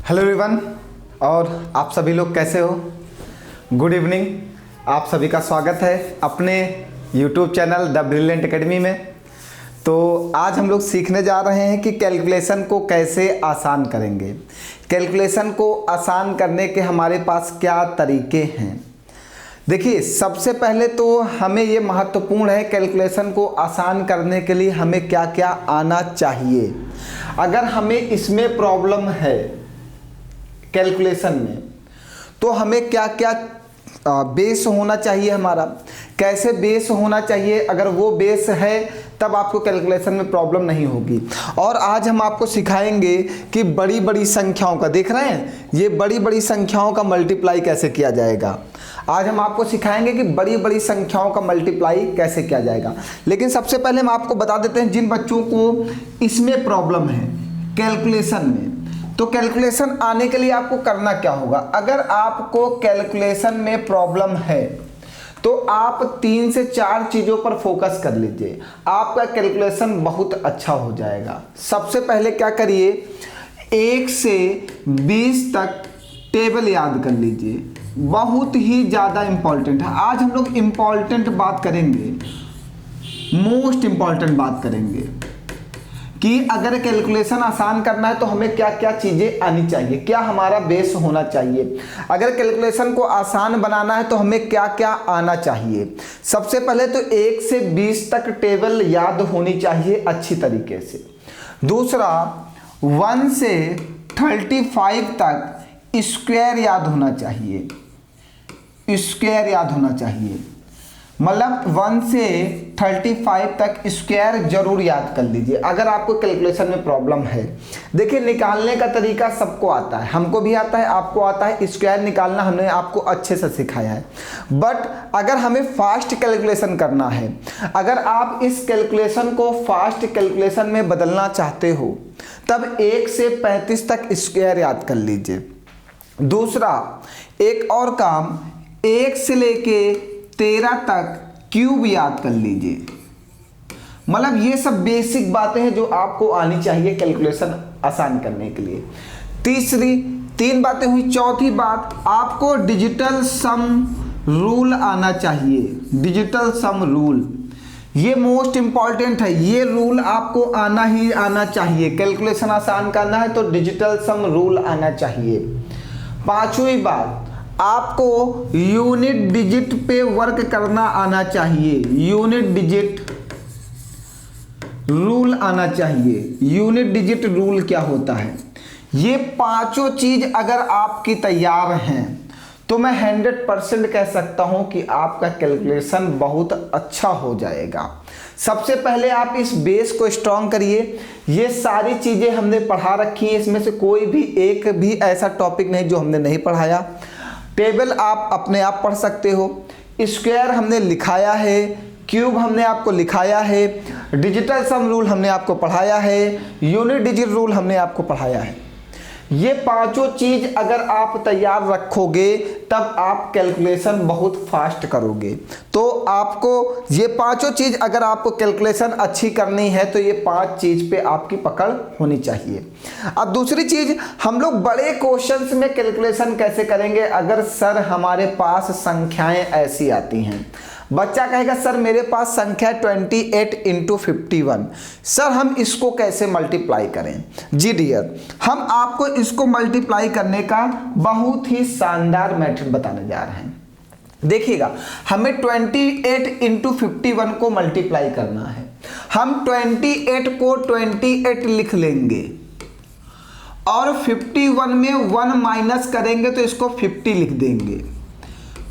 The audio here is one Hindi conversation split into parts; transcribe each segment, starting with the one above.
हेलो एवरीवन, और आप सभी लोग कैसे हो। Good evening. आप सभी का स्वागत है अपने YouTube channel the brilliant academy में। तो आज हम लोग सीखने जा रहे हैं कि कैलकुलेशन को कैसे आसान करेंगे। कैलकुलेशन को आसान करने के हमारे पास क्या तरीके हैं। देखिए, सबसे पहले तो हमें ये महत्वपूर्ण है, कैलकुलेशन को आसान करने के लिए हमें क्या क्या आना चाहिए। अगर हमें इसमें प्रॉब्लम है कैलकुलेशन में, तो हमें क्या क्या बेस होना चाहिए, हमारा कैसे बेस होना चाहिए। अगर वो बेस है तब आपको कैलकुलेशन में प्रॉब्लम नहीं होगी। और आज हम आपको सिखाएंगे कि बड़ी बड़ी संख्याओं का, देख रहे हैं, ये बड़ी बड़ी संख्याओं का मल्टीप्लाई कैसे किया जाएगा। आज हम आपको सिखाएंगे कि बड़ी बड़ी संख्याओं का मल्टीप्लाई कैसे किया जाएगा। लेकिन सबसे पहले हम आपको बता देते हैं, जिन बच्चों को इसमें प्रॉब्लम है कैलकुलेशन में, तो कैलकुलेशन आने के लिए आपको करना क्या होगा। अगर आपको कैलकुलेशन में प्रॉब्लम है तो आप 3 से 4 चीज़ों पर फोकस कर लीजिए, आपका कैलकुलेशन बहुत अच्छा हो जाएगा। सबसे पहले क्या करिए, 1 से 20 तक टेबल याद कर लीजिए, बहुत ही ज़्यादा इंपॉर्टेंट है। आज हम लोग इंपॉर्टेंट बात करेंगे, मोस्ट इंपॉर्टेंट बात करेंगे कि अगर कैलकुलेशन आसान करना है तो हमें क्या क्या चीज़ें आनी चाहिए, क्या हमारा बेस होना चाहिए। अगर कैलकुलेशन को आसान बनाना है तो हमें क्या क्या आना चाहिए। सबसे पहले तो 1 से 20 तक टेबल याद होनी चाहिए अच्छी तरीके से। दूसरा, 1 से 35 तक स्क्वायर याद होना चाहिए, स्क्वायर याद होना चाहिए, मतलब 1 से 35 तक स्क्वायर जरूर याद कर लीजिए अगर आपको कैलकुलेशन में प्रॉब्लम है। देखिए, निकालने का तरीका सबको आता है, हमको भी आता है, आपको आता है। स्क्वायर निकालना हमने आपको अच्छे से सिखाया है। बट अगर हमें फास्ट कैलकुलेशन करना है, अगर आप इस कैलकुलेशन को फास्ट कैलकुलेशन में बदलना चाहते हो, तब 1 से 35 तक स्क्वायर याद कर लीजिए। दूसरा, एक और काम, 1 से लेके 13 तक क्यूब याद कर लीजिए। मतलब ये सब बेसिक बातें हैं जो आपको आनी चाहिए कैलकुलेशन आसान करने के लिए। 3 बातें हुई। चौथी बात, आपको डिजिटल सम रूल आना चाहिए। डिजिटल सम रूल ये मोस्ट इंपॉर्टेंट है, ये रूल आपको आना ही आना चाहिए। कैलकुलेशन आसान करना है तो डिजिटल सम रूल आना चाहिए। 5वीं बात, आपको यूनिट डिजिट पे वर्क करना आना चाहिए, यूनिट डिजिट रूल आना चाहिए। यूनिट डिजिट रूल क्या होता है, ये 5 चीज अगर आपकी तैयार हैं तो मैं 100% कह सकता हूं कि आपका कैलकुलेशन बहुत अच्छा हो जाएगा। सबसे पहले आप इस बेस को स्ट्रॉन्ग करिए। ये सारी चीजें हमने पढ़ा रखी हैं, इसमें से कोई भी एक भी ऐसा टॉपिक नहीं जो हमने नहीं पढ़ाया। टेबल आप अपने आप पढ़ सकते हो, स्क्वायर हमने लिखाया है, क्यूब हमने आपको लिखाया है, डिजिटल सम रूल हमने आपको पढ़ाया है, यूनिट डिजिट रूल हमने आपको पढ़ाया है। ये 5 चीज अगर आप तैयार रखोगे तब आप कैलकुलेशन बहुत फास्ट करोगे। तो आपको ये 5 चीज, अगर आपको कैलकुलेशन अच्छी करनी है तो ये 5 चीज पे आपकी पकड़ होनी चाहिए। अब दूसरी चीज, हम लोग बड़े क्वेश्चंस में कैलकुलेशन कैसे करेंगे। अगर सर हमारे पास संख्याएं ऐसी आती हैं, बच्चा कहेगा सर मेरे पास संख्या 28 × 51, सर हम इसको कैसे मल्टीप्लाई करें। जी डियर, हम आपको इसको मल्टीप्लाई करने का बहुत ही शानदार मेथड बताने जा रहे हैं। देखिएगा, हमें 28 × 51 को मल्टीप्लाई करना है। हम 28 को 28 लिख लेंगे और 51 में 1 माइनस करेंगे तो इसको 50 लिख देंगे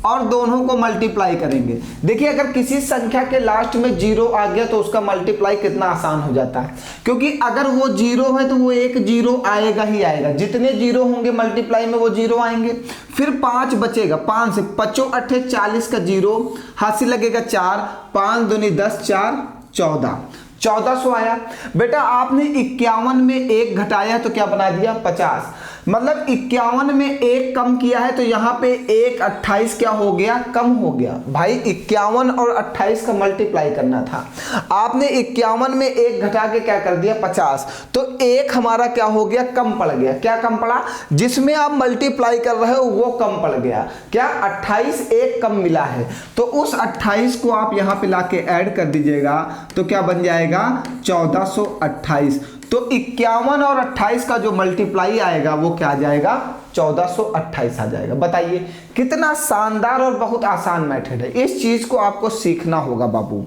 और दोनों को मल्टीप्लाई करेंगे। देखिए, अगर किसी संख्या के लास्ट में 0 आ गया तो उसका मल्टीप्लाई कितना आसान हो जाता है, क्योंकि अगर वो 0 है तो वो एक 0 आएगा ही आएगा। जितने 0 होंगे मल्टीप्लाई में वो 0 आएंगे। फिर 5 बचेगा, 5 से 5 8 40 का 0 हाथ से लगेगा 4, 5 दूनी 10, 4 14, 1400 आया। बेटा आपने 51 में 1 घटाया तो क्या बना दिया 50, मतलब 51 में 1 कम किया है तो यहाँ पे 1 28 क्या हो गया, कम हो गया। भाई 51 और 28 का मल्टीप्लाई करना था, आपने 51 में 1 घटा के क्या कर दिया 50, तो 1 हमारा क्या हो गया, कम पड़ गया। क्या कम पड़ा, जिसमें आप मल्टीप्लाई कर रहे हो वो कम पड़ गया। क्या 28 1 कम मिला है, तो उस 28 को आप यहाँ पे लाके ऐड कर दीजिएगा तो क्या बन जाएगा 1428। तो 51 और 28 का जो मल्टीप्लाई आएगा वो क्या आ जाएगा 1428 आ जाएगा। बताइए कितना शानदार और बहुत आसान मेथड है। इस चीज को आपको सीखना होगा बाबू,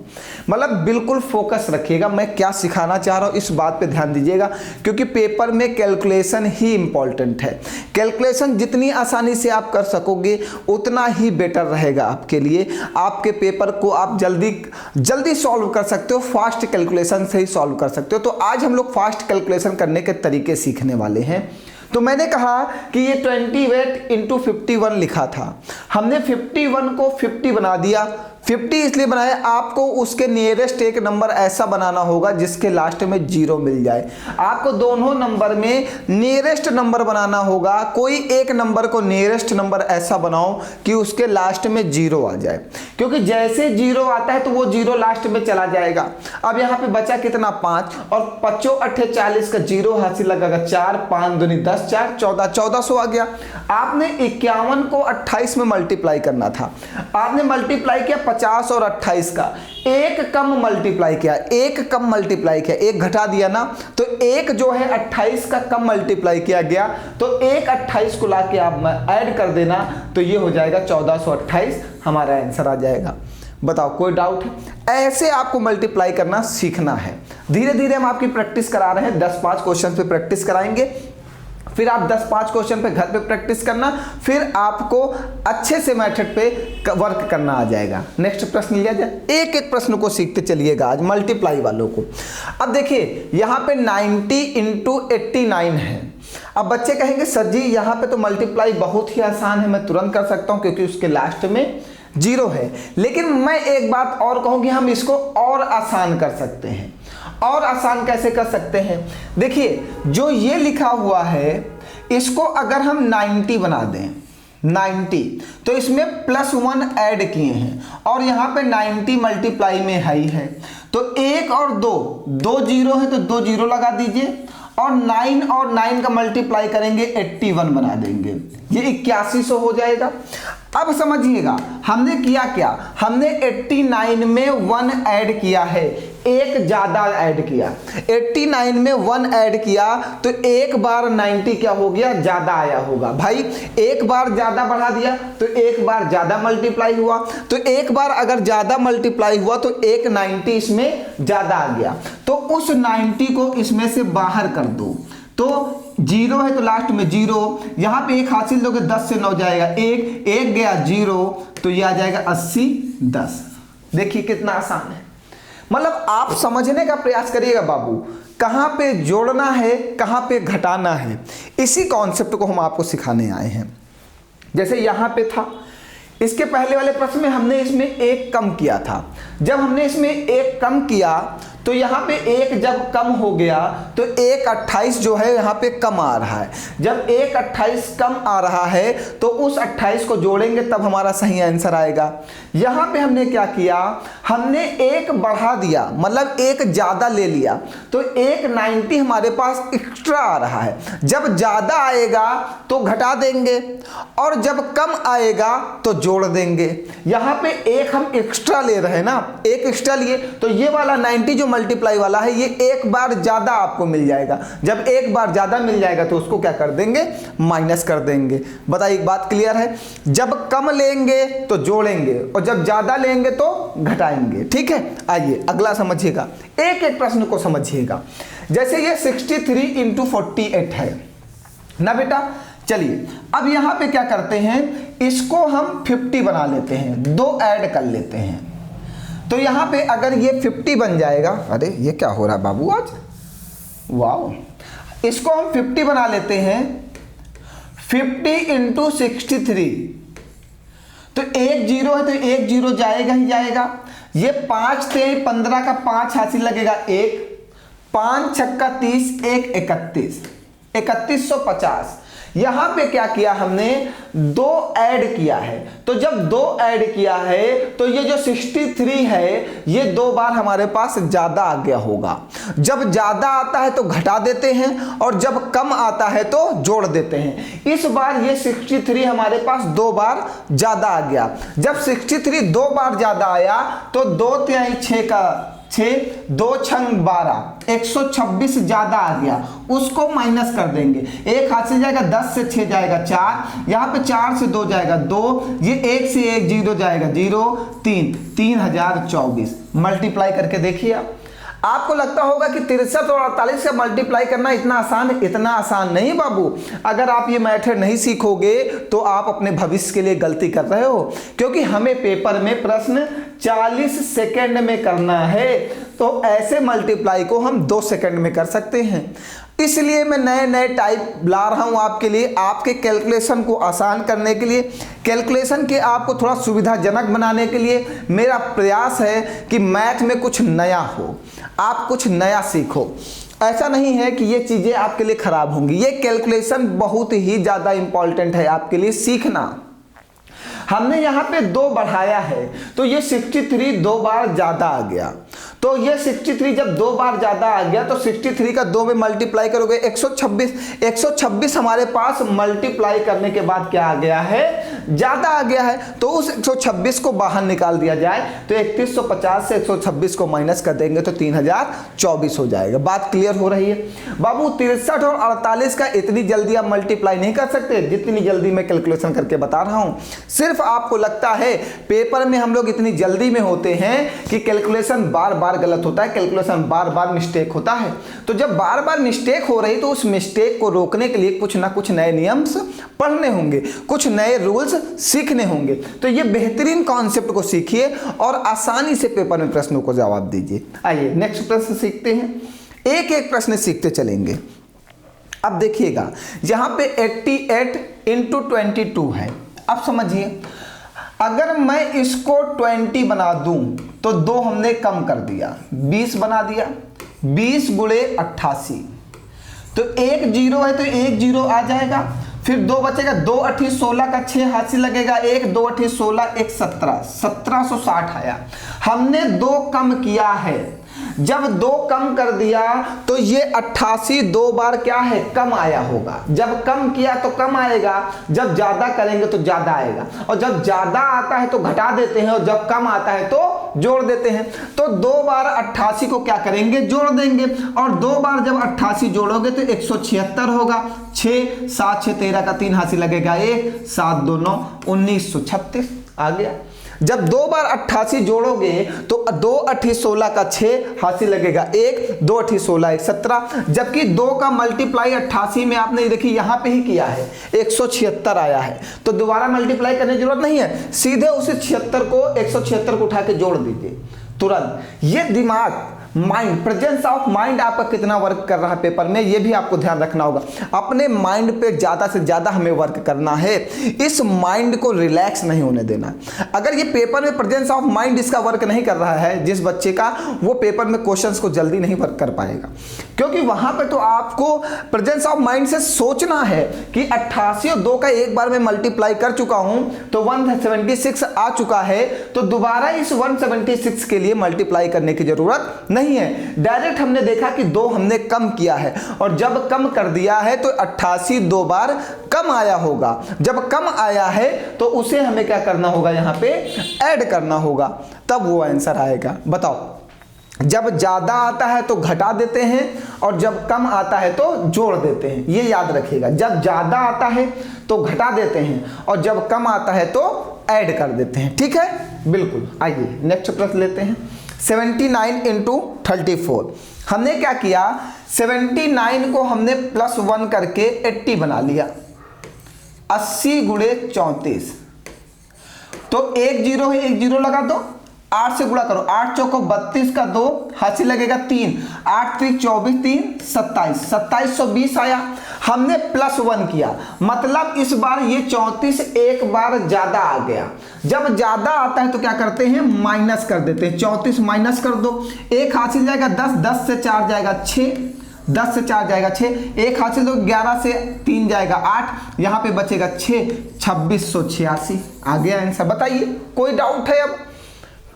मतलब बिल्कुल फोकस रखिएगा। मैं क्या सिखाना चाह रहा हूं इस बात पे ध्यान दीजिएगा, क्योंकि पेपर में कैलकुलेशन ही इंपॉर्टेंट है। कैलकुलेशन जितनी आसानी से आप कर सकोगे उतना ही बेटर रहेगा आपके लिए। आपके पेपर को आप जल्दी सॉल्व कर सकते हो, फास्ट कैलकुलेशन से ही सॉल्व कर सकते हो। तो आज हम लोग फास्ट कैलकुलेशन करने के तरीके सीखने वाले हैं। तो मैंने कहा कि ये 28 इंटू 51 लिखा था, हमने 51 को 50 बना दिया। 50 इसलिए बनाया, आपको उसके नियरेस्ट एक नंबर ऐसा बनाना होगा जिसके लास्ट में 0 मिल जाए। आपको दोनों नंबर में नियरेस्ट नंबर बनाना होगा, कोई एक नंबर को नियरेस्ट नंबर ऐसा बनाओ कि उसके लास्ट में 0 आ जाए, क्योंकि जैसे 0 आता है तो वो 0 लास्ट में चला जाएगा। अब यहाँ पे बचा कितना 5 और 5 8 40 का 0 हासिल लगेगा 4 5 दूनी 10 4 14 1400 आ गया। आपने 51 को 28 में मल्टीप्लाई करना था, आपने मल्टीप्लाई किया 50 और 28 का, एक कम मल्टीप्लाई किया, एक कम मल्टीप्लाई किया, एक घटा दिया ना, तो एक जो है 28 का कम मल्टीप्लाई किया गया, तो एक 28 को लाके आप ऐड कर देना तो ये हो जाएगा 1428, हमारा आंसर आ जाएगा। बताओ कोई डाउट है? ऐसे आपको मल्टीप्लाई करना सीखना है। धीरे धीरे हम आपकी प्रैक्टिस करा रहे हैं, 10-5 क्वेश्चन पे प्रैक्टिस कराएंगे, फिर आप 10-5 क्वेश्चन पे घर पे प्रैक्टिस करना, फिर आपको अच्छे से मेथड पे वर्क करना आ जाएगा। नेक्स्ट प्रश्न लिया जाए, एक एक प्रश्न को सीखते चलिएगा आज मल्टीप्लाई वालों को। अब देखिए यहाँ पे 90 इंटू 89 है। अब बच्चे कहेंगे सर जी यहाँ पे तो मल्टीप्लाई बहुत ही आसान है, मैं तुरंत कर सकता हूँ क्योंकि उसके लास्ट में 0 है। लेकिन मैं एक बात और कहूँगी, हम इसको और आसान कर सकते हैं। और आसान कैसे कर सकते हैं? देखिए जो ये लिखा हुआ है इसको अगर हम 90 बना दें, 90 तो इसमें +1 ऐड किए हैं और यहाँ पे 90 मल्टीप्लाई में है ही है, तो 1 और 2 0 है तो 2 0 लगा दीजिए, और 9 और 9 का मल्टीप्लाई करेंगे 81 बना देंगे, ये 8100 हो जाएगा। अब समझिएगा हमने किया क्या, हमने 89 में 1 ऐड किया है, एक ज्यादा ऐड किया, 89 में 1 ऐड किया तो एक बार 90 क्या हो गया, ज्यादा आया होगा। भाई एक बार ज्यादा बढ़ा दिया तो एक बार ज्यादा मल्टीप्लाई हुआ, तो एक बार अगर ज्यादा मल्टीप्लाई हुआ तो एक 90 इसमें ज्यादा आ गया, तो उस 90 को इसमें से बाहर कर दो। तो 0 है तो लास्ट में 0, यहाँ पे एक हासिल दोगे 10 से 9 जाएगा, एक गया 0, तो ये आ जाएगा 80 10। देखिए कितना आसान है, मतलब आप समझने का प्रयास करिएगा बाबू, कहाँ पे जोड़ना है कहाँ पे घटाना है, इसी कॉन्सेप्ट को हम आपको सिखाने आए हैं। जैसे यहाँ पे था, इसके पहले वाले प्रश्न में हमने इसमें 1 कम किया था। जब हमने इसमें 1 कम किया तो यहाँ पे 1 जब कम हो गया तो 1 28 जो है यहाँ पे कम आ रहा है। जब 1 28 कम आ रहा है तो उस 28 को जोड़ेंगे तब हमारा सही आंसर आएगा। यहाँ पे हमने क्या किया, हमने 1 बढ़ा दिया, मतलब 1 ज्यादा ले लिया, तो 190 हमारे पास एक्स्ट्रा आ रहा है। जब ज्यादा आएगा तो घटा देंगे और जब कम आएगा तो जोड़ देंगे। यहाँ पे 1 हम एक्स्ट्रा ले रहे हैं ना, 1 एक्स्ट्रा लिए तो ये वाला 90 जो मल्टीप्लाई वाला है ये एक बार ज्यादा आपको मिल जाएगा। जब एक बार ज्यादा मिल जाएगा तो उसको क्या कर देंगे, माइनस कर देंगे। बताइए एक बात क्लियर है, जब कम लेंगे तो जोड़ेंगे और जब ज्यादा लेंगे तो घटाएंगे। ठीक है, आइए अगला समझिएगा, एक एक प्रश्न को समझिएगा। जैसे ये 63 इंटू 48 है ना बेटा, चलिए अब यहां पे क्या करते हैं, इसको हम 50 बना लेते हैं, 2 ऐड कर लेते हैं। तो यहां पे अगर ये 50 बन जाएगा, अरे ये क्या हो रहा है बाबू आज, वाह, इसको हम 50 बना लेते हैं। 50 इंटू 63, तो 1 0 है तो 1 0 जाएगा ही जाएगा। ये 5 तेईस 15 का 5 हासिल लगेगा 1, 5 छक्का 30, 1 31, 3150। यहां पे क्या किया हमने, 2 ऐड किया है। तो जब 2 ऐड किया है तो ये जो 63 है ये 2 बार हमारे पास ज्यादा आ गया होगा। जब ज्यादा आता है तो घटा देते हैं और जब कम आता है तो जोड़ देते हैं। इस बार ये 63 हमारे पास 2 बार ज्यादा आ गया। जब 63 2 बार ज्यादा आया तो 2 तिहाई 6 का 6, 2 छंग 12, 126 ज्यादा आ गया, उसको माइनस कर देंगे। 1 हाथ से जाएगा, 10 से 6 जाएगा 4, यहाँ पे 4 से 2 जाएगा 2, ये 1 से 1 0 जाएगा 0, 3, 3024। मल्टीप्लाई करके देखिए आप। आपको लगता होगा कि 63 और 48 का मल्टीप्लाई करना इतना आसान नहीं बाबू। अगर आप ये मेथड नहीं सीखोगे तो आप अपने भविष्य के लिए गलती कर रहे हो, क्योंकि हमें पेपर में प्रश्न 40 सेकंड में करना है, तो ऐसे मल्टीप्लाई को हम 2 सेकंड में कर सकते हैं। इसलिए मैं नए नए टाइप ला रहा हूं आपके लिए, आपके कैलकुलेशन को आसान करने के लिए, कैलकुलेशन के आपको थोड़ा सुविधाजनक बनाने के लिए मेरा प्रयास है कि मैथ में कुछ नया हो, आप कुछ नया सीखो। ऐसा नहीं है कि ये चीज़ें आपके लिए खराब होंगी। ये कैलकुलेशन बहुत ही ज़्यादा इंपॉर्टेंट है आपके लिए सीखना। हमने यहाँ पे 2 बढ़ाया है तो ये 63 2 बार ज़्यादा आ गया। तो ये 63 जब 2 बार ज़्यादा आ गया तो 63 का 2 में मल्टीप्लाई करोगे 126, 126 हमारे पास मल्टीप्लाई करने के बाद क्या आ गया है, ज़्यादा आ गया है। तो उस 126 को बाहर निकाल दिया जाए तो 3150 से 126 को माइनस कर देंगे तो 3024 हो जाएगा। बात क्लियर हो रही है बाबू। 63 और 48 का इतनी जल्दी आप मल्टीप्लाई नहीं कर सकते जितनी जल्दी मैं कैलकुलेशन करके बता रहा हूँ। सिर्फ आपको लगता है पेपर में हम लोग इतनी जल्दी में होते हैं कि कैलकुलेशन बार बार गलत होता है, कैलकुलेशन बार बार मिस्टेक होता है। तो जब बार बार मिस्टेक हो रही तो उस मिस्टेक को रोकने के लिए कुछ ना कुछ नए नियम्स पढ़ने होंगे, कुछ नए रूल्स सीखने होंगे। तो ये बेहतरीन कॉन्सेप्ट को सीखिए और आसानी से पेपर में प्रश्नों को जवाब दीजिए। आइए नेक्स्ट प्रश्न सीखते हैं, एक एक प्रश्न सीखते चलेंगे। अब देखिएगा यहाँ पे 88 इंटू 22 है। अब समझिए, अगर मैं इसको 20 बना दूं तो 2 हमने कम कर दिया, 20 बना दिया, 20 गुणे 88, तो 1 0 है तो 1 0 आ जाएगा, फिर 2 बचेगा, 2 8 16 का 6 हासिल लगेगा, 1 2 8 16 1 17, 1760 आया। हमने 2 कम किया है, जब 2 कम कर दिया तो ये 88 2 बार क्या है, कम आया होगा। जब कम किया तो कम आएगा, जब ज्यादा करेंगे तो ज्यादा आएगा, और जब ज्यादा आता है तो घटा देते हैं और जब कम आता है तो जोड़ देते हैं। तो 2 बार 88 को क्या करेंगे, जोड़ देंगे, और 2 बार जब 88 जोड़ोगे तो 176 होगा। 6 7 6 13 का 3 हासिल लगेगा 1, 7 2 9 1936 आ गया। जब 2 बार 88 जोड़ोगे तो 2 8 16 का 6 हासिल लगेगा 1, 2 8 16 1 17, जबकि 2 का मल्टीप्लाई 88 में आपने देखिए यहाँ पे ही किया है, 176 आया है। तो दोबारा मल्टीप्लाई करने की जरूरत नहीं है, सीधे उसे 76 को 176 को उठा के जोड़ दीजिए तुरंत। ये दिमाग, माइंड, प्रेजेंस ऑफ माइंड आपका कितना वर्क कर रहा है पेपर में, ये भी आपको ध्यान रखना होगा। अपने माइंड पे ज्यादा से ज्यादा हमें वर्क करना है, इस माइंड को रिलैक्स नहीं होने देना। अगर ये पेपर में प्रेजेंस ऑफ माइंड इसका वर्क नहीं कर रहा है जिस बच्चे का, वो पेपर में क्वेश्चंस को जल्दी नहीं वर्क कर पाएगा, क्योंकि वहां पर तो आपको प्रेजेंस ऑफ माइंड से सोचना है कि 88 और 2 का एक बार में मल्टीप्लाई कर चुका हूं तो 176 आ चुका है, तो दोबारा इस 176 के लिए मल्टीप्लाई करने की जरूरत नहीं है। डायरेक्ट हमने देखा कि 2 हमने कम किया है, और जब कम कर दिया है तो 88 2 बार कम आया होगा। जब कम आया है तो उसे हमें क्या करना होगा, यहाँ पे ऐड करना होगा, तब वो आंसर आएगा। बताओ, जब ज्यादा आता है तो घटा देते हैं और जब कम आता है तो जोड़ देते हैं। ये याद रखिएगा, जब ज्यादा आता है तो घटा देते हैं और जब कम आता है तो ऐड कर देते हैं। ठीक है, बिल्कुल। आइए नेक्स्ट प्रश्न लेते हैं। 79 इंटू 34। हमने क्या किया, 79 को हमने +1 करके 80 बना लिया। 80 गुणे 34, तो 1 0 है, 1 0 लगा दो, 8 से गुणा करो, 8 चौको 32 का 2 हासिल लगेगा 3, 8 3 24 3 27, 2720 आया। हमने +1 किया, मतलब इस बार ये 34 एक बार ज्यादा आ गया। जब ज्यादा आता है तो क्या करते हैं, माइनस कर देते हैं। 34 माइनस कर दो, एक हासिल जाएगा 10, 10 से 4 जाएगा 6, 10 से 4 जाएगा 6, एक हासिल दो 11 से 3 जाएगा 8, यहाँ पे बचेगा 6, 2686 आ गया आंसर। बताइए कोई डाउट है? अब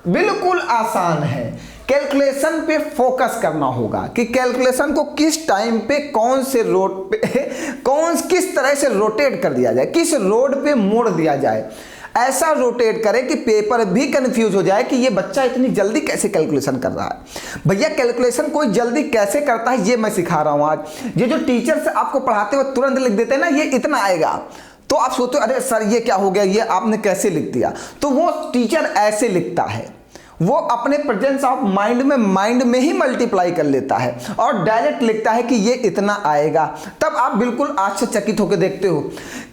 बिल्कुल आसान है। कैलकुलेशन पे फोकस करना होगा कि कैलकुलेशन को किस टाइम पे कौन से रोड पे किस तरह से रोटेट कर दिया जाए, किस रोड पे मोड़ दिया जाए। ऐसा रोटेट करें कि पेपर भी कंफ्यूज हो जाए कि ये बच्चा इतनी जल्दी कैसे कैलकुलेशन कर रहा है। भैया कैलकुलेशन कोई जल्दी कैसे करता है ये मैं सिखा रहा हूं आज। ये जो टीचर्स आपको पढ़ाते हुए तुरंत लिख देते हैं ना, ये इतना आएगा, तो आप सोचते हो अरे सर ये क्या हो गया, ये आपने कैसे लिख दिया। तो वो टीचर ऐसे लिखता है, वो अपने प्रेजेंस ऑफ माइंड में ही मल्टीप्लाई कर लेता है और डायरेक्ट लिखता है कि ये इतना आएगा। तब आप बिल्कुल आश्चर्यचकित होकर देखते हो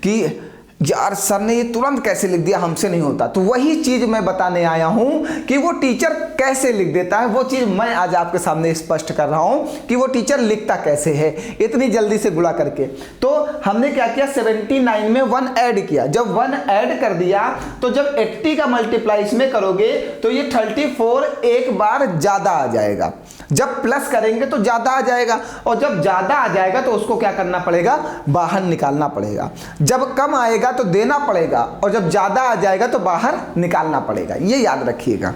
कि यार सर ने ये तुरंत कैसे लिख दिया, हमसे नहीं होता। तो वही चीज मैं बताने आया हूं कि वो टीचर कैसे लिख देता है, वो चीज मैं आज आपके सामने स्पष्ट कर रहा हूं कि वो टीचर लिखता कैसे है इतनी जल्दी से गुणा करके। तो हमने क्या किया, 79 में 1 ऐड किया। जब 1 ऐड कर दिया तो जब 80 का मल्टीप्लाई इसमें करोगे तो ये 34 एक बार ज्यादा आ जाएगा। जब प्लस करेंगे तो ज्यादा आ जाएगा, और जब ज्यादा आ जाएगा तो उसको क्या करना पड़ेगा, बाहर निकालना पड़ेगा। जब कम आएगा तो देना पड़ेगा, और जब ज्यादा आ जाएगा तो बाहर निकालना पड़ेगा। ये याद रखिएगा।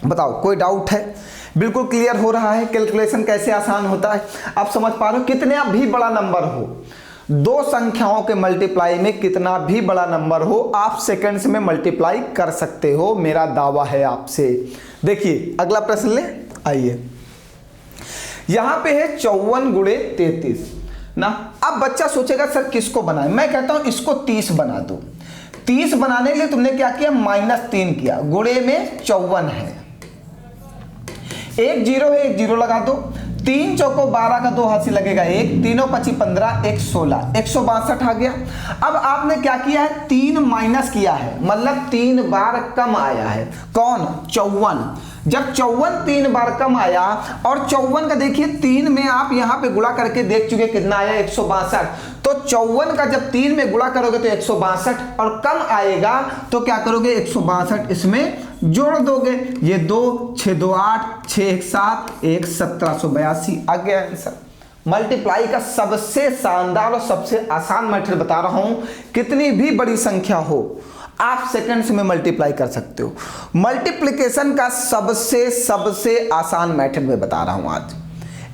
बताओ कोई डाउट है? बिल्कुल क्लियर हो रहा है कैलकुलेशन कैसे आसान होता है? आप समझ पा रहे हो? कितना भी बड़ा नंबर हो, दो संख्याओं के मल्टीप्लाई में कितना भी बड़ा नंबर हो, आप सेकंड्स में मल्टीप्लाई कर सकते हो, मेरा दावा है आपसे। देखिए अगला प्रश्न ले आइए। यहां पे है 54 गुणे 33 ना। अब बच्चा सोचेगा सर किसको बनाए, मैं कहता हूं इसको 30 बना दो। 30 बनाने के लिए तुमने क्या किया, -3 किया, गुणे में 54 है, एक जीरो है, एक जीरो लगा दो। 3 चौको 12 का 2 हासिल लगेगा 1, 3 25 15, 1 16, 162 आ गया। अब आपने क्या किया है, 3 माइनस किया है, मतलब 3 बार कम आया है। कौन? 54। जब 54 3 बार कम आया, और 54 का देखिए 3 में आप यहां पे गुणा करके देख चुके कितना आया, 162। तो 54 का जब 3 में गुणा करोगे तो 162, और कम आएगा तो क्या करोगे, 162 इसमें जोड़ दोगे। ये 2 6 2 8 6 1 7 1 1782 आ गया आंसर। मल्टीप्लाई का सबसे शानदार और सबसे आसान मेथड बता रहा हूं। कितनी भी बड़ी संख्या हो आप सेकंड्स में मल्टीप्लाई कर सकते हो। मल्टीप्लिकेशन का सबसे आसान मेथड में बता रहा हूं आज,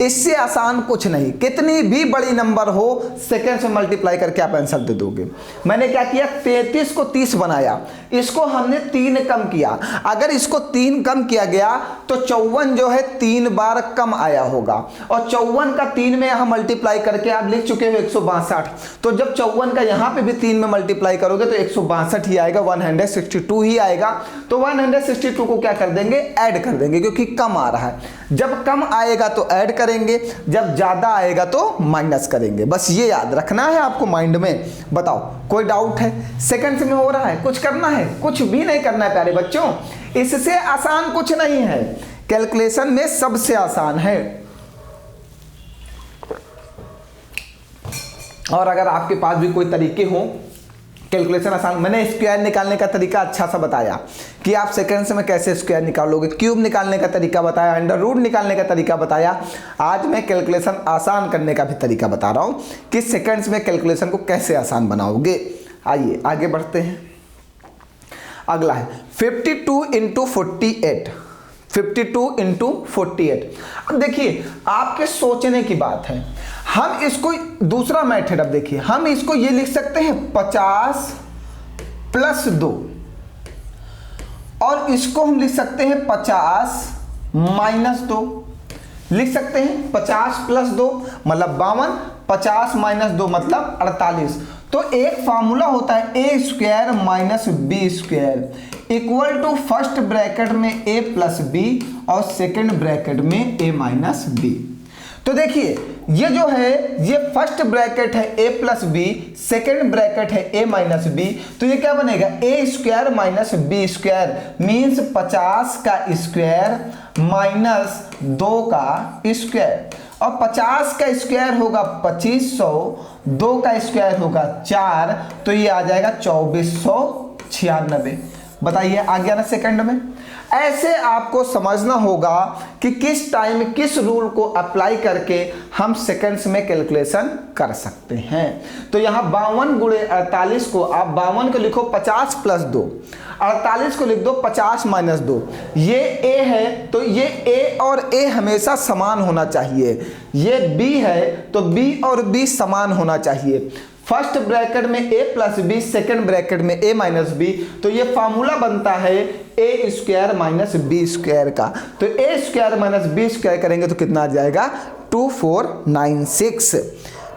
इससे आसान कुछ नहीं। कितनी भी बड़ी नंबर हो सेकंड्स में मल्टीप्लाई करके आप आंसर दे दोगे। मैंने क्या किया, 33 को 30 बनाया, इसको हमने 3 कम किया। अगर इसको 3 कम किया गया तो 54 जो है 3 बार कम आया होगा, और 54 का 3 में यहां मल्टीप्लाई करके आप लिख चुके हो 162। तो जब 54 का यहां पे भी 3 में मल्टीप्लाई करोगे तो 162 ही आएगा, 162 ही आएगा। तो 162 को क्या कर देंगे, ऐड कर देंगे, क्योंकि कम आ रहा है। जब कम आएगा तो ऐड करेंगे, जब ज्यादा आएगा तो माइनस करेंगे। बस ये याद रखना है आपको माइंड में। बताओ कोई डाउट है? सेकंड्स में हो रहा है, कुछ करना है? कुछ भी नहीं करना है प्यारे बच्चों, इससे आसान कुछ नहीं है। कैलकुलेशन में सबसे आसान है। और अगर आपके पास भी कोई तरीके हो कैलकुलेशन आसान, मैंने स्क्वायर निकालने का तरीका अच्छा सा बताया कि आप सेकंड्स में कैसे स्क्वायर निकालोगे, क्यूब निकालने का तरीका बताया, अंडर रूट निकालने का तरीका बताया। आज मैं कैलकुलेशन आसान करने का भी तरीका बता रहा हूं कि सेकंड्स में कैलकुलेशन को कैसे आसान बनाओगे। आइए आगे बढ़ते हैं। अगला है 52 × 48। 52 × 48। अब देखिए आपके सोचने की बात है, हम इसको दूसरा मेथड, अब देखिए हम इसको ये लिख सकते हैं 50 + 2, और इसको हम लिख सकते हैं 50 - 2। लिख सकते हैं 50 + 2 मतलब 52, 50 - 2 मतलब 48। तो एक फार्मूला होता है a² - b² = फर्स्ट ब्रैकेट में a + b और सेकंड ब्रैकेट में a - b। तो देखिए ये जो है ये फर्स्ट ब्रैकेट है a plus B, second bracket है a माइनस बी, तो ये क्या बनेगा a square minus B square means 50 का स्क्वायर माइनस 2 का स्क्वायर, और 50 का स्क्वायर होगा 2500, 2 का स्क्वायर होगा 4, तो ये आ जाएगा 2496। बताइए आ गया ना सेकंड में। ऐसे आपको समझना होगा कि किस टाइम किस रूल को अप्लाई करके हम सेकंड्स में कैलकुलेशन कर सकते हैं। तो यहाँ 52 गुणे 48 को आप 52 को लिखो 50 प्लस 2, 48 को लिख दो 50 माइनस 2। ये a है तो ये a और a हमेशा समान होना चाहिए, ये b है तो b और b समान होना चाहिए। फर्स्ट ब्रैकेट में a plus B, second bracket में a माइनस बी, तो ये फार्मूला बनता है a square minus B square का। तो a square minus B square करेंगे तो कितना आ जाएगा 2496।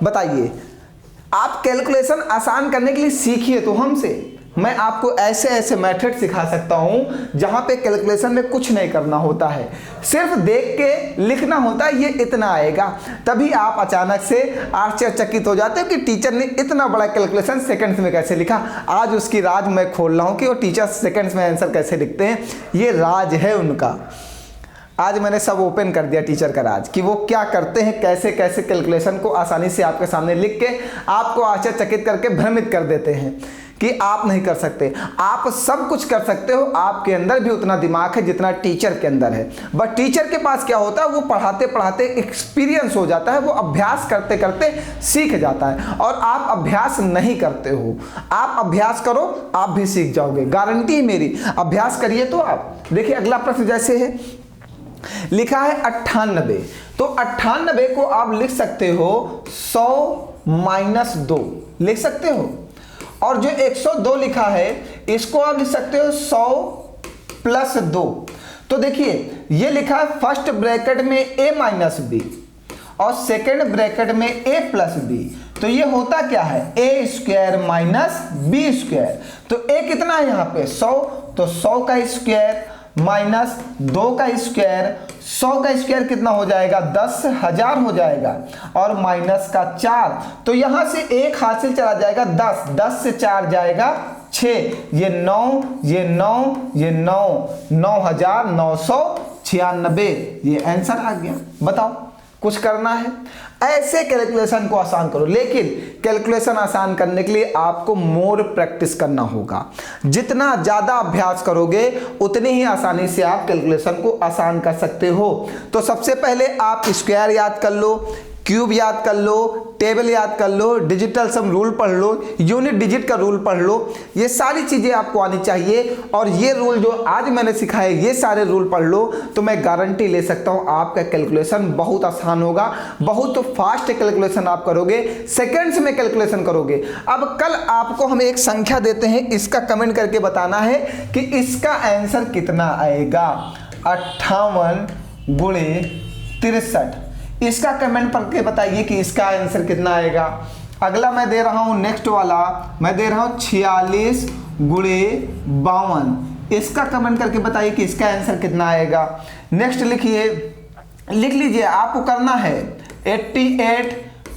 बताइए आप कैलकुलेशन आसान करने के लिए सीखिए तो हमसे, मैं आपको ऐसे ऐसे मेथड सिखा सकता हूं जहां पे कैलकुलेशन में कुछ नहीं करना होता है, सिर्फ देख के लिखना होता है, ये इतना आएगा। तभी आप अचानक से आश्चर्यचकित हो जाते हो कि टीचर ने इतना बड़ा कैलकुलेशन सेकंड्स में कैसे लिखा। आज उसकी राज मैं खोल रहा हूं कि वो टीचर सेकंड्स में आंसर कैसे लिखते हैं, ये राज है उनका। आज मैंने सब ओपन कर दिया टीचर का राज कि वो क्या करते हैं, कैसे कैसे कैलकुलेशन को आसानी से आपके सामने लिख के आपको आश्चर्यचकित करके भ्रमित कर देते हैं कि आप नहीं कर सकते। आप सब कुछ कर सकते हो, आपके अंदर भी उतना दिमाग है जितना टीचर के अंदर है। बट टीचर के पास क्या होता है, वो पढ़ाते पढ़ाते एक्सपीरियंस हो जाता है, वो अभ्यास करते करते सीख जाता है, और आप अभ्यास नहीं करते हो। आप अभ्यास करो, आप भी सीख जाओगे, गारंटी है मेरी। अभ्यास करिए तो आप देखिए अगला प्रश्न जैसे है लिखा है 98, तो 98 को आप लिख सकते हो 100 माइनस 2 लिख सकते हो, और जो 102 लिखा है इसको आप लिख सकते हो 100 प्लस 2। तो देखिए ये लिखा है फर्स्ट ब्रैकेट में a माइनस बी और सेकेंड ब्रैकेट में a प्लस बी, तो ये होता क्या है a square minus B square. तो a कितना है यहाँ पे 100, तो 100 का स्क्वायर माइनस 2 का स्क्वायर, 100 का स्क्वायर कितना हो जाएगा 10,000 हो जाएगा, और माइनस का 4, तो यहां से एक हासिल चला जाएगा 10, 10 से 4 जाएगा 6, ये 9, ये 9, ये 9, 9,996, ये आंसर आ गया। बताओ कुछ करना है, ऐसे कैलकुलेशन को आसान करो। लेकिन कैलकुलेशन आसान करने के लिए आपको मोर प्रैक्टिस करना होगा। जितना ज़्यादा अभ्यास करोगे उतनी ही आसानी से आप कैलकुलेशन को आसान कर सकते हो। तो सबसे पहले आप स्क्वायर याद कर लो, क्यूब याद कर लो, टेबल याद कर लो, डिजिटल सम रूल पढ़ लो, यूनिट डिजिट का रूल पढ़ लो, ये सारी चीज़ें आपको आनी चाहिए। और ये रूल जो आज मैंने सिखाए ये सारे रूल पढ़ लो, तो मैं गारंटी ले सकता हूँ आपका कैलकुलेशन बहुत आसान होगा, बहुत फास्ट कैलकुलेशन आप करोगे, सेकेंड्स में कैलकुलेशन करोगे। अब कल आपको हम एक संख्या देते हैं, इसका कमेंट करके बताना है कि इसका आंसर कितना आएगा। 58 गुणे 63, इसका कमेंट करके बताइए कि इसका आंसर कितना आएगा। अगला मैं दे रहा हूं नेक्स्ट वाला, मैं दे रहा हूं 46 गुणे 52, इसका कमेंट करके बताइए कि इसका आंसर कितना आएगा। नेक्स्ट लिखिए, लिख लीजिए, आपको करना है 88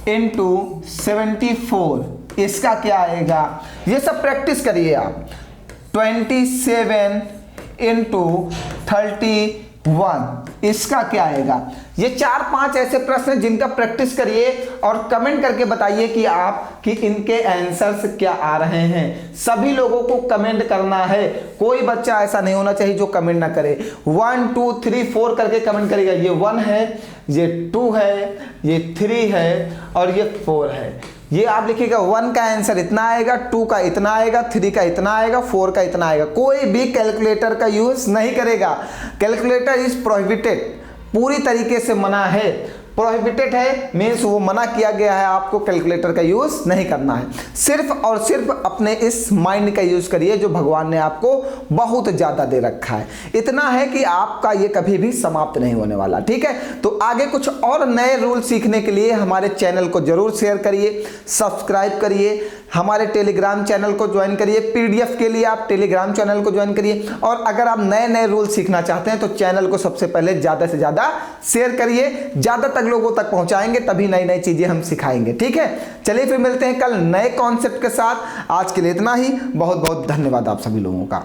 इंटू 74, इसका क्या आएगा। ये सब प्रैक्टिस करिए आप। 27 इंटू 31, इसका क्या आएगा। ये 4-5 ऐसे प्रश्न हैं जिनका प्रैक्टिस करिए और कमेंट करके बताइए कि आप कि इनके आंसर्स क्या आ रहे हैं। सभी लोगों को कमेंट करना है, कोई बच्चा ऐसा नहीं होना चाहिए जो कमेंट ना करे। 1 2 3 4 करके कमेंट करेगा। ये 1 है, ये 2 है, ये 3 है और ये 4 है। ये आप लिखिएगा 1 का आंसर इतना आएगा, 2 का इतना आएगा, 3 का इतना आएगा, 4 का इतना आएगा। कोई भी कैलकुलेटर का यूज नहीं करेगा। कैलकुलेटर इज प्रोहिबिटेड, पूरी तरीके से मना है। प्रोहिबिटेड है मीन्स वो मना किया गया है, आपको कैलकुलेटर का यूज नहीं करना है। सिर्फ और सिर्फ अपने इस माइंड का यूज करिए जो भगवान ने आपको बहुत ज्यादा दे रखा है। इतना है कि आपका ये कभी भी समाप्त नहीं होने वाला, ठीक है। तो आगे कुछ और नए रूल सीखने के लिए हमारे चैनल को जरूर शेयर करिए, सब्सक्राइब करिए, हमारे टेलीग्राम चैनल को ज्वाइन करिए। पीडीएफ के लिए आप टेलीग्राम चैनल को ज्वाइन करिए। और अगर आप नए नए रूल सीखना चाहते हैं तो चैनल को सबसे पहले ज़्यादा से ज़्यादा शेयर करिए, ज़्यादा तक लोगों तक पहुंचाएंगे तभी नई नई चीज़ें हम सिखाएंगे। ठीक है, चलिए फिर मिलते हैं कल नए कॉन्सेप्ट के साथ। आज के लिए इतना ही। बहुत बहुत धन्यवाद आप सभी लोगों का।